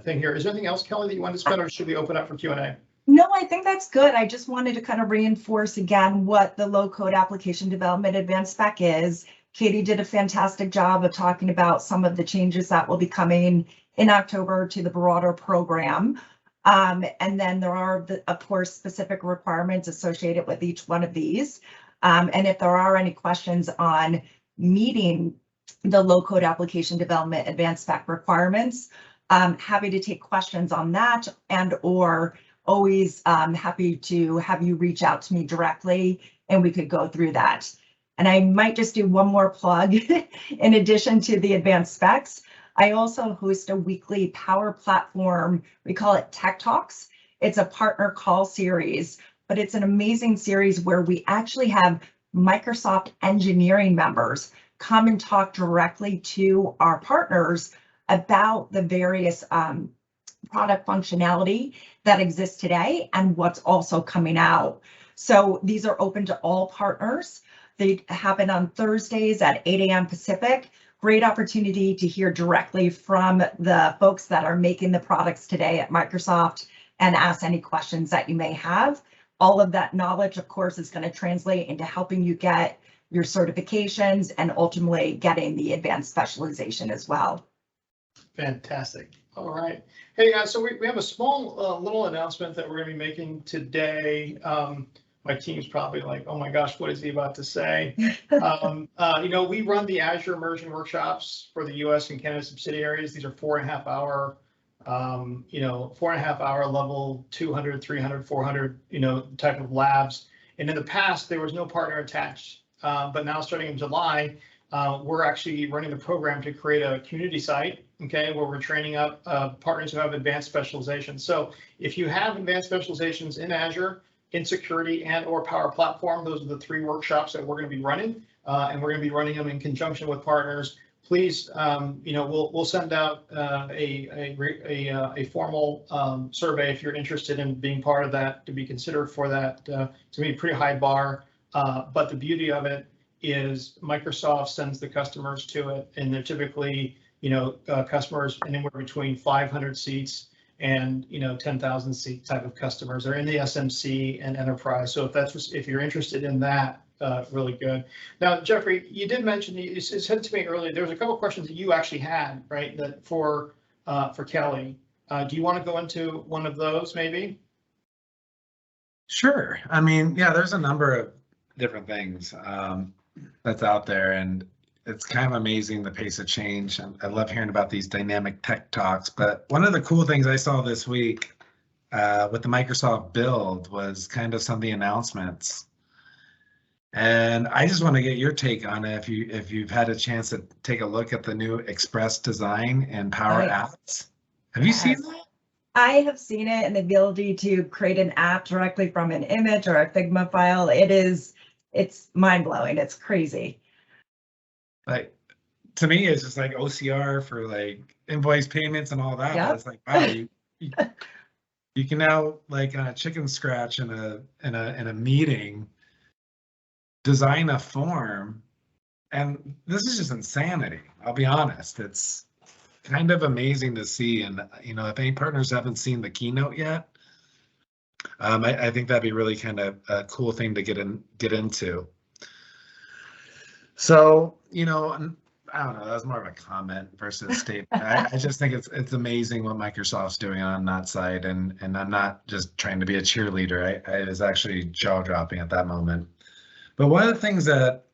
thing here. Is there anything else, Kelly, that you wanted to spend, or should we open up for Q&A? No, I think that's good. I just wanted to kind of reinforce again what the low code application development advanced spec is. Katie did a fantastic job of talking about some of the changes that will be coming in October to the broader program. And then there are, of course, specific requirements associated with each one of these. And if there are any questions on meeting the low code application development advanced spec requirements, I'm happy to take questions on that, and or always happy to have you reach out to me directly and we could go through that. And I might just do one more plug in addition to the advanced specs. I also host a weekly Power Platform, we call it Tech Talks. It's a partner call series, but it's an amazing series where we actually have Microsoft engineering members come and talk directly to our partners about the various product functionality that exists today and what's also coming out. So these are open to all partners. They happen on Thursdays at 8 a.m. Pacific. Great opportunity to hear directly from the folks that are making the products today at Microsoft and ask any questions that you may have. All of that knowledge, of course, is going to translate into helping you get your certifications and ultimately getting the advanced specialization as well. Fantastic. All right. Hey guys, so we have a small little announcement that we're going to be making today. My team's probably like, oh my gosh, what is he about to say? We run the Azure immersion workshops for the US and Canada subsidiaries. These are 4.5 hour, 4.5 hour level 200, 300, 400, type of labs. And in the past, there was no partner attached. But now starting in July, we're actually running the program to create a community site, okay, where we're training up partners who have advanced specializations. So if you have advanced specializations in Azure, in security, and or Power Platform, those are the 3 workshops that we're going to be running, and we're going to be running them in conjunction with partners. Please, we'll send out a formal survey if you're interested in being part of that, to be considered for that. It's going to be a pretty high bar, but the beauty of it is Microsoft sends the customers to it, and they're typically, customers anywhere between 500 seats and 10,000 seat type of customers. They're in the SMC and enterprise. So if you're interested in that, really good. Now, Jeffrey, you did mention, you said to me earlier, there was a couple of questions that you actually had, right? That for Kelly. Do you want to go into one of those maybe? Sure. I mean, yeah, there's a number of different things that's out there, and it's kind of amazing the pace of change. I love hearing about these dynamic tech talks, but one of the cool things I saw this week with the Microsoft build was kind of some of the announcements. And I just want to get your take on it if you've had a chance to take a look at the new Express design and Power Apps. Have you seen that? I have seen it, and the ability to create an app directly from an image or a Figma file. It is It's mind blowing. It's crazy. Like, to me, it's just like OCR for like invoice payments and all that. Yep. But it's like, wow, you can now, like, on a chicken scratch in a meeting, design a form. And this is just insanity. I'll be honest. It's kind of amazing to see. And, if any partners haven't seen the keynote yet, I think that'd be really kind of a cool thing to get into. So, I don't know, that was more of a comment versus a statement. I just think it's amazing what Microsoft's doing on that side. And I'm not just trying to be a cheerleader. I was actually jaw-dropping at that moment. But one of the things that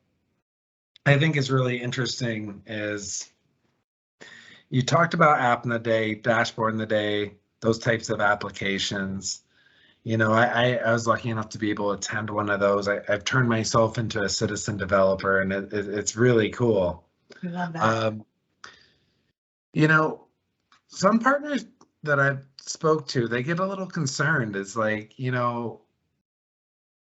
I think is really interesting is you talked about app in the day, dashboard in the day, those types of applications. I was lucky enough to be able to attend one of those. I've turned myself into a citizen developer, and it's really cool. I love that. Some partners that I've spoke to, they get a little concerned. It's like,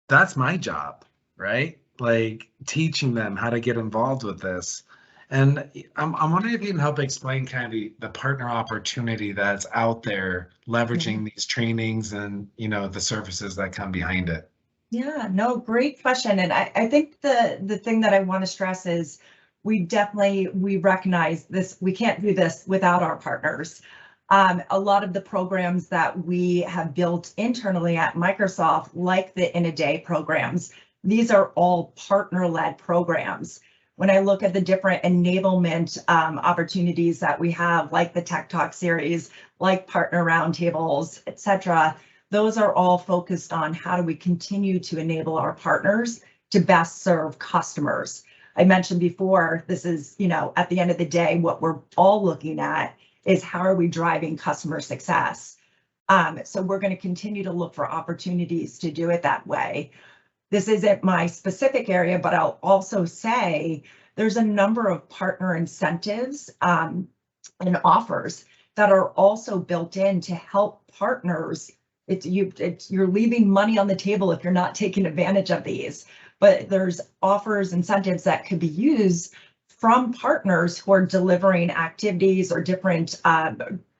that's my job, right? Like teaching them how to get involved with this. And I'm wondering if you can help explain kind of the partner opportunity that's out there, leveraging these trainings and, the services that come behind it. Yeah, no, great question. And I think the thing that I want to stress is we recognize this, we can't do this without our partners. A lot of the programs that we have built internally at Microsoft, like the In a Day programs, these are all partner-led programs. When I look at the different enablement opportunities that we have, like the Tech Talk series, like partner roundtables, et cetera, those are all focused on how do we continue to enable our partners to best serve customers. I mentioned before, this is, at the end of the day, what we're all looking at is how are we driving customer success. So we're going to continue to look for opportunities to do it that way. This isn't my specific area, but I'll also say there's a number of partner incentives and offers that are also built in to help partners. You're leaving money on the table if you're not taking advantage of these, but there's offers, incentives that could be used from partners who are delivering activities or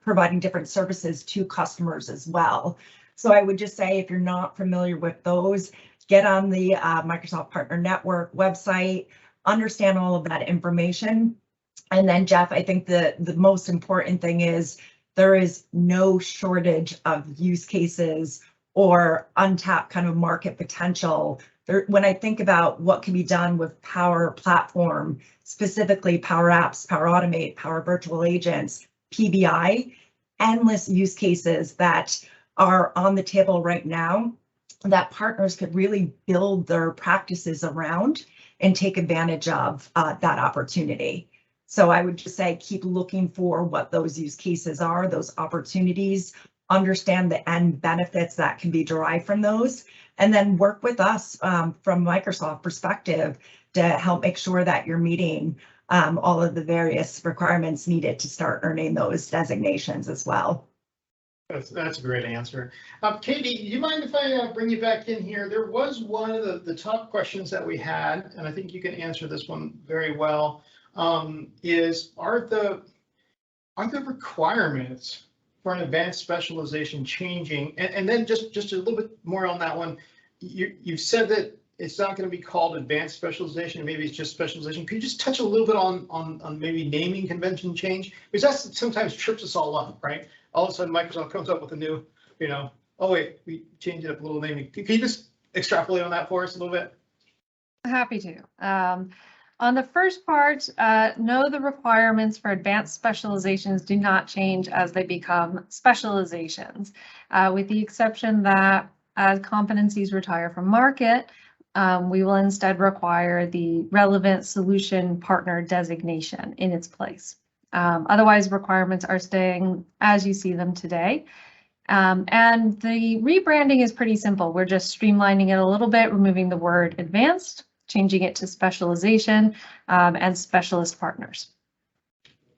providing different services to customers as well. So I would just say, if you're not familiar with those, get on the Microsoft Partner Network website, understand all of that information. And then, Jeff, I think the most important thing is there is no shortage of use cases or untapped kind of market potential. When I think about what can be done with Power Platform, specifically Power Apps, Power Automate, Power Virtual Agents, PBI, endless use cases that are on the table right now that partners could really build their practices around and take advantage of that opportunity. So I would just say, keep looking for what those use cases are, those opportunities, understand the end benefits that can be derived from those, and then work with us from Microsoft perspective to help make sure that you're meeting all of the various requirements needed to start earning those designations as well. That's a great answer. Katie, do you mind if I bring you back in here? There was one of the top questions that we had, and I think you can answer this one very well, is are the requirements for an advanced specialization changing? And then just a little bit more on that one. You've said that it's not going to be called advanced specialization, maybe it's just specialization. Could you just touch a little bit on maybe naming convention change? Because that sometimes trips us all up, right? All of a sudden Microsoft comes up with a new, oh wait, we changed it up a little naming. Can you just extrapolate on that for us a little bit? Happy to. On the first part, no, the requirements for advanced specializations do not change as they become specializations, with the exception that as competencies retire from market, we will instead require the relevant solution partner designation in its place. Otherwise, requirements are staying as you see them today. And the rebranding is pretty simple. We're just streamlining it a little bit, removing the word advanced, changing it to specialization and specialist partners.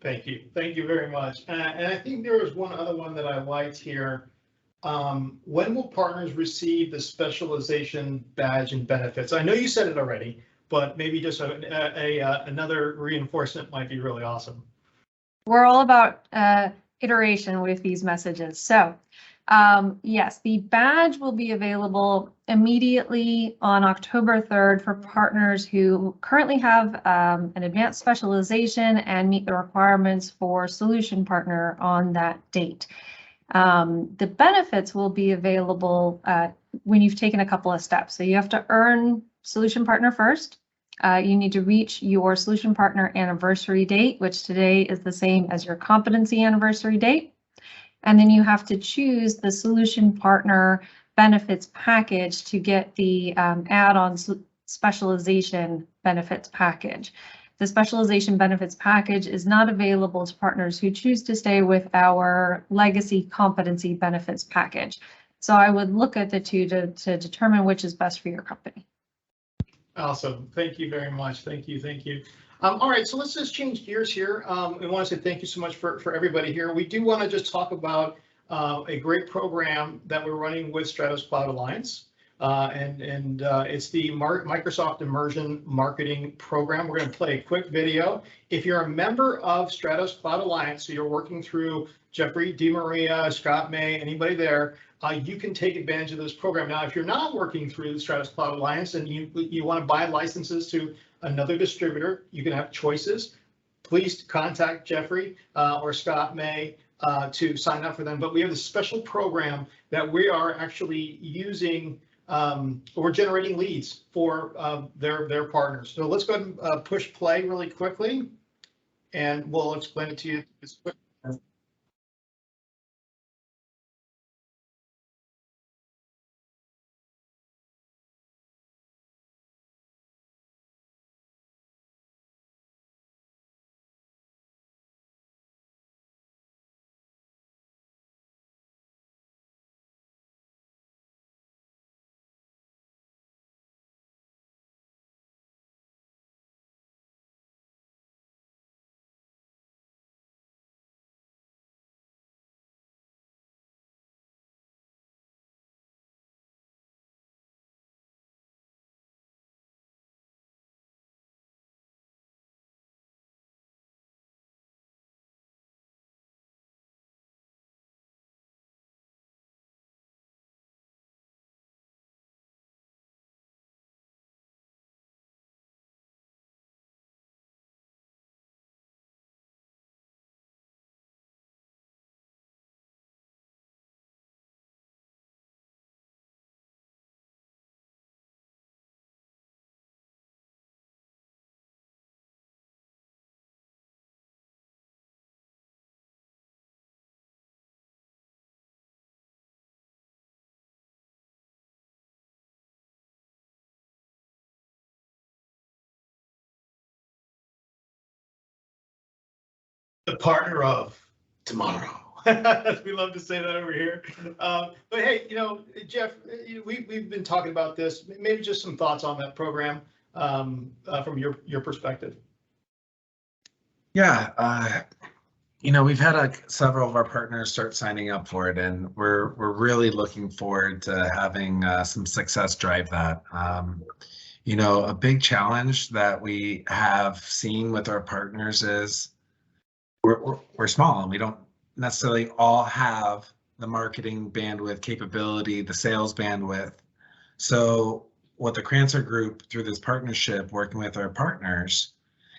Thank you. Thank you very much. And I think there was one other one that I liked here. when will partners receive the specialization badge and benefits? I know you said it already, but maybe just another reinforcement might be really awesome. We're all about iteration with these messages. So yes, the badge will be available immediately on October 3rd for partners who currently have an advanced specialization and meet the requirements for solution partner on that date. The benefits will be available when you've taken a couple of steps. So you have to earn solution partner first. You need to reach your solution partner anniversary date, which today is the same as your competency anniversary date. And then you have to choose the solution partner benefits package to get the add-on specialization benefits package. The specialization benefits package is not available to partners who choose to stay with our legacy competency benefits package. So I would look at the two to determine which is best for your company. Awesome. Thank you very much. Thank you. Thank you. All right, so let's just change gears here. We want to say thank you so much for everybody here. We do want to just talk about a great program that we're running with Stratos Cloud Alliance. It's the Microsoft Immersion Marketing Program. We're going to play a quick video. If you're a member of Stratos Cloud Alliance, so you're working through Jeffrey DiMaria, Scott May, anybody there, you can take advantage of this program. Now, if you're not working through the Stratos Cloud Alliance and you want to buy licenses to another distributor, you can have choices. Please contact Jeffrey or Scott May to sign up for them. But we have this special program that we are actually using. We're generating leads for their partners. So let's go ahead and push play really quickly, and we'll explain it to you as quick. The partner of tomorrow. We love to say that over here. But hey, Jeff, we've been talking about this. Maybe just some thoughts on that program from your perspective. Yeah, we've had several of our partners start signing up for it, and we're really looking forward to having some success drive that. A big challenge that we have seen with our partners is we're small and we don't necessarily all have the marketing bandwidth capability, the sales bandwidth. So what the Crancer group through this partnership working with our partners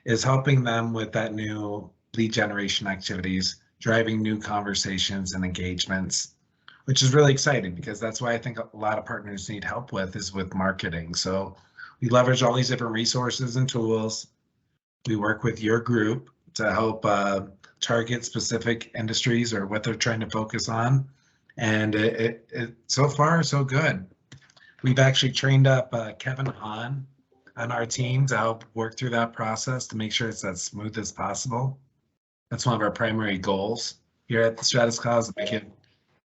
is helping them with that new lead generation activities, driving new conversations and engagements, which is really exciting because that's why I think a lot of partners need help with is with marketing. So we leverage all these different resources and tools. We work with your group to help target specific industries or what they're trying to focus on. And it so far, so good. We've actually trained up Kevin Hahn on our team to help work through that process to make sure it's as smooth as possible. That's one of our primary goals here at the Stratos Cloud, to make it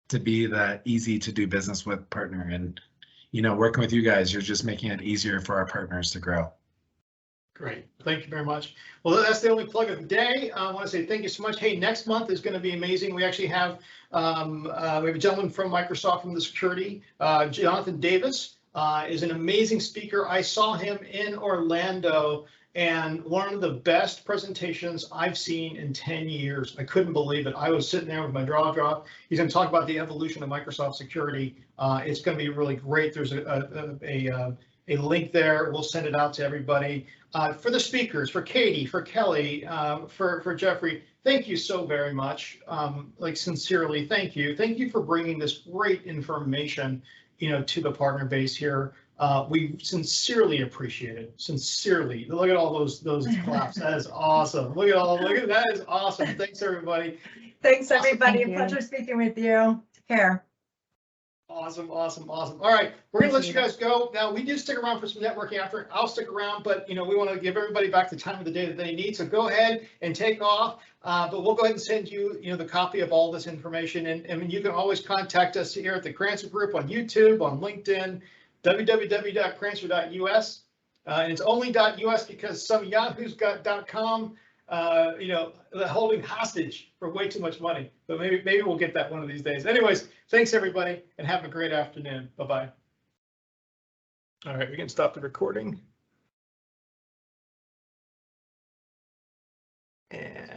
to be the easy to do business with partner. And, working with you guys, you're just making it easier for our partners to grow. Great. Thank you very much. Well, that's the only plug of the day. I want to say thank you so much. Hey, next month is going to be amazing. We actually have we have a gentleman from Microsoft from the security, Jonathan Davis, is an amazing speaker. I saw him in Orlando, and one of the best presentations I've seen in 10 years. I couldn't believe it. I was sitting there with my jaw dropped. He's going to talk about the evolution of Microsoft security. It's going to be really great. There's a link there. We'll send it out to everybody. For the speakers, for Katie, for Kelly, for Jeffrey, thank you so very much. Like sincerely, thank you. Thank you for bringing this great information, to the partner base here. We sincerely appreciate it. Sincerely. Look at all those claps. That is awesome. Look at that is awesome. Thanks everybody. Thanks, everybody. Thank you. Pleasure speaking with you. Take care. Awesome. All right, we're gonna let you guys go. Now, we do stick around for some networking after. I'll stick around, but we want to give everybody back the time of the day that they need. So go ahead and take off. But we'll go ahead and send you, the copy of all this information. And you can always contact us here at the Crancer Group on YouTube, on LinkedIn, www.crancer.us. And it's only .us because some Yahoo's got .com. Holding hostage for way too much money, but maybe we'll get that one of these days. Anyways, thanks everybody and have a great afternoon. Bye-bye. All right, we can stop the recording. And